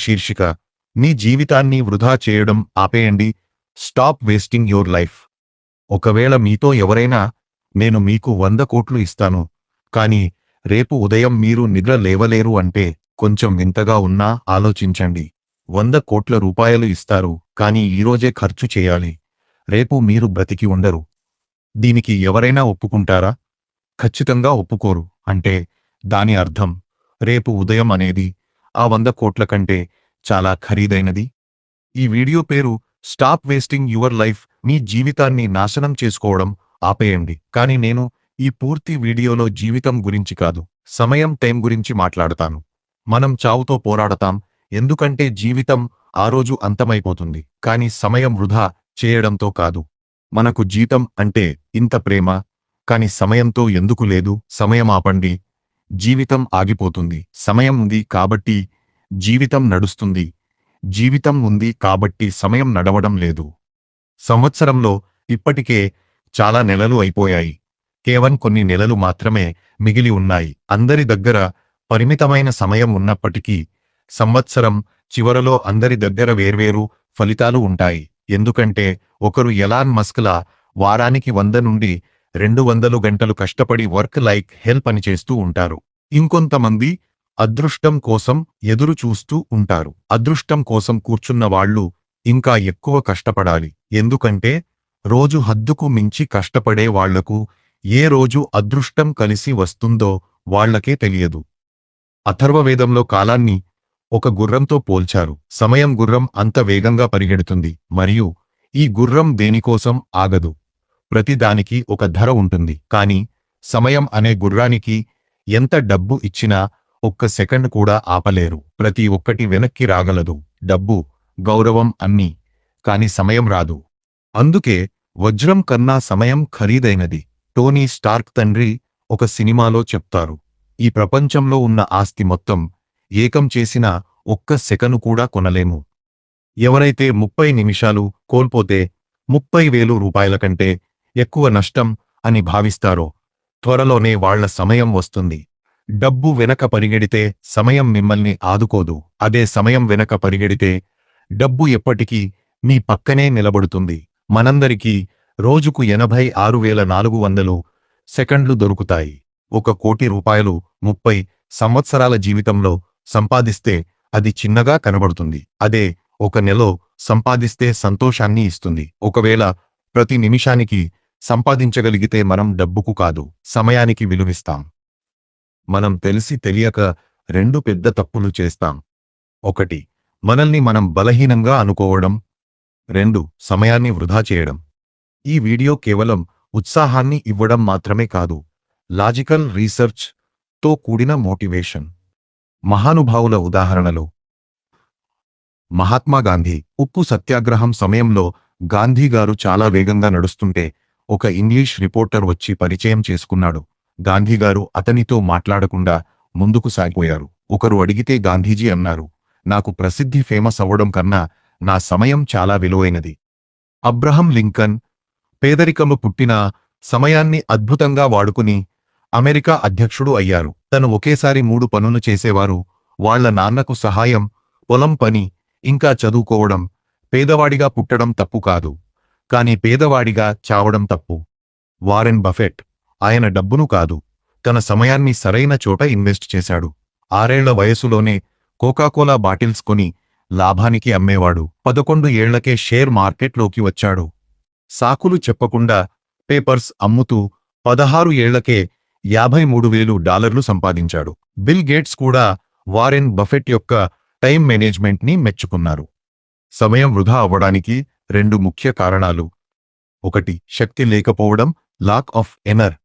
శీర్షిక మీ జీవితాన్ని వృధా చేయడం ఆపేయండి. Stop wasting your life. ఒకవేళ మీతో ఎవరైనా నేను మీకు 100 కోట్లు ఇస్తాను, కానీ రేపు ఉదయం మీరు నిద్ర లేవలేరు అంటే కొంచెం వింతగా ఉన్నా ఆలోచించండి. 100 కోట్ల రూపాయలు ఇస్తారు, కానీ ఈరోజే ఖర్చు చేయాలి. రేపు మీరు బ్రతికి ఉండరు. దీనికి ఎవరైనా ఒప్పుకుంటారా? ఖచ్చితంగా ఒప్పుకోరు. అంటే దాని అర్థం రేపు ఉదయం అనేది ఆ 100 కోట్ల కంటే చాలా ఖరీదైనది. ఈ వీడియో పేరు స్టాప్ వేస్టింగ్ యువర్ లైఫ్. మీ జీవితాన్ని నాశనం చేసుకోవడం ఆపేయండి. కానీ నేను ఈ పూర్తి వీడియోలో జీవితం గురించి కాదు, టైం గురించి మాట్లాడతాను. మనం చావుతో పోరాడతాం, ఎందుకంటే జీవితం ఆ రోజు అంతమైపోతుంది. కానీ సమయం వృధా చేయడంతో కాదు. మనకు జీతం అంటే ఇంత ప్రేమ, కానీ సమయంతో ఎందుకు లేదు? సమయం ఆపండి, జీవితం ఆగిపోతుంది. సమయం ఉంది కాబట్టి జీవితం నడుస్తుంది. జీవితం ఉంది కాబట్టి సమయం నడవడం లేదు. సంవత్సరంలో ఇప్పటికే చాలా నెలలు అయిపోయాయి. కేవలం కొన్ని నెలలు మాత్రమే మిగిలి ఉన్నాయి. అందరి దగ్గర పరిమితమైన సమయం ఉన్నప్పటికీ సంవత్సరం చివరలో అందరి దగ్గర వేర్వేరు ఫలితాలు ఉంటాయి. ఎందుకంటే ఒకరు ఎలాన్ మస్క్లా వారానికి 100 నుండి 200 గంటలు కష్టపడి వర్క్ లైక్ హెల్ పనిచేస్తూ ఉంటారు. ఇంకొంతమంది అదృష్టం కోసం ఎదురు చూస్తూ ఉంటారు. అదృష్టం కోసం కూర్చున్న వాళ్ళు ఇంకా ఎక్కువ కష్టపడాలి. ఎందుకంటే రోజు హద్దుకు మించి కష్టపడే వాళ్లకు ఏ రోజు అదృష్టం కలిసి వస్తుందో వాళ్లకే తెలియదు. అథర్వవేదంలో కాలాన్ని ఒక గుర్రంతో పోల్చారు. సమయం గుర్రం అంత వేగంగా పరిగెడుతుంది, మరియు ఈ గుర్రం దేనికోసం ఆగదు. ప్రతిదానికి ఒక ధర ఉంటుంది. కానీ సమయం అనే గుర్రానికి ఎంత డబ్బు ఇచ్చినా ఒక్క సెకండ్ కూడా ఆపలేరు. ప్రతి ఒక్కటి వెనక్కి రాగలదు, డబ్బు, గౌరవం అన్నీ. కాని సమయం రాదు. అందుకే వజ్రం కన్నా సమయం ఖరీదైనది. టోనీ స్టార్క్ తండ్రి ఒక సినిమాలో చెప్తారు, ఈ ప్రపంచంలో ఉన్న ఆస్తి మొత్తం ఏకం చేసిన ఒక్క సెకను కూడా కొనలేము. ఎవరైతే 30 నిమిషాలు కోల్పోతే 30,000 రూపాయల కంటే ఎక్కువ నష్టం అని భావిస్తారో త్వరలోనే వాళ్ల సమయం వస్తుంది. డబ్బు వెనక పరిగెడితే సమయం మిమ్మల్ని ఆదుకోదు. అదే సమయం వెనక పరిగెడితే డబ్బు ఎప్పటికీ మీ పక్కనే నిలబడుతుంది. మనందరికీ రోజుకు 86,400 సెకండ్లు దొరుకుతాయి. 1 కోటి రూపాయలు 30 సంవత్సరాల జీవితంలో సంపాదిస్తే అది చిన్నగా కనబడుతుంది. అదే 1 నెలలో సంపాదిస్తే సంతోషాన్ని ఇస్తుంది. ఒకవేళ ప్రతి నిమిషానికి సంపాదించగలిగితే మనం డబ్బుకు కాదు, సమయానికి విలువిస్తాం. మనం తెలిసి తెలియక 2 పెద్ద తప్పులు చేస్తాం. 1. మనల్ని మనం బలహీనంగా అనుకోవడం. 2. సమయాన్ని వృధా చేయడం. ఈ వీడియో కేవలం ఉత్సాహాన్ని ఇవ్వడం మాత్రమే కాదు, లాజికల్ రీసెర్చ్ తో కూడిన మోటివేషన్. మహానుభావుల ఉదాహరణలు. మహాత్మా గాంధీ. ఉప్పు సత్యాగ్రహం సమయంలో గాంధీ గారు చాలా వేగంగా నడుస్తుంటే ఒక ఇంగ్లీష్ రిపోర్టర్ వచ్చి పరిచయం చేసుకున్నాడు. గాంధీగారు అతనితో మాట్లాడకుండా ముందుకు సాగిపోయారు. ఒకరు అడిగితే గాంధీజీ అన్నారు, నాకు ప్రసిద్ధి ఫేమస్ అవ్వడం కన్నా నా సమయం చాలా విలువైనది. అబ్రహం లింకన్ పేదరికము పుట్టిన సమయాన్ని అద్భుతంగా వాడుకుని అమెరికా అధ్యక్షుడు అయ్యారు. తను ఒకేసారి 3 పనులు చేసేవారు. వాళ్ల నాన్నకు సహాయం, పొలం పని, ఇంకా చదువుకోవడం. పేదవాడిగా పుట్టడం తప్పు కాదు, కానీ పేదవాడిగా చావడం తప్పు. Warren Buffett. ఆయన డబ్బును కాదు, తన సమయాన్ని సరైన చోట ఇన్వెస్ట్ చేశాడు. 6 ఏళ్ల వయసులోనే కోకాకోలా బాటిల్స్ కొని లాభానికి అమ్మేవాడు. 11 ఏళ్లకే షేర్ మార్కెట్లోకి వచ్చాడు. సాకులు చెప్పకుండా పేపర్స్ అమ్ముతూ 16 ఏళ్లకే $53,000 సంపాదించాడు. బిల్ గేట్స్ కూడా వారెన్ బఫెట్ యొక్క టైం మేనేజ్మెంట్ని మెచ్చుకున్నారు. సమయం వృధా అవ్వడానికి 2 ముఖ్య కారణాలు. 1. శక్తి లేకపోవడం, లాక్ ఆఫ్ ఎనర్.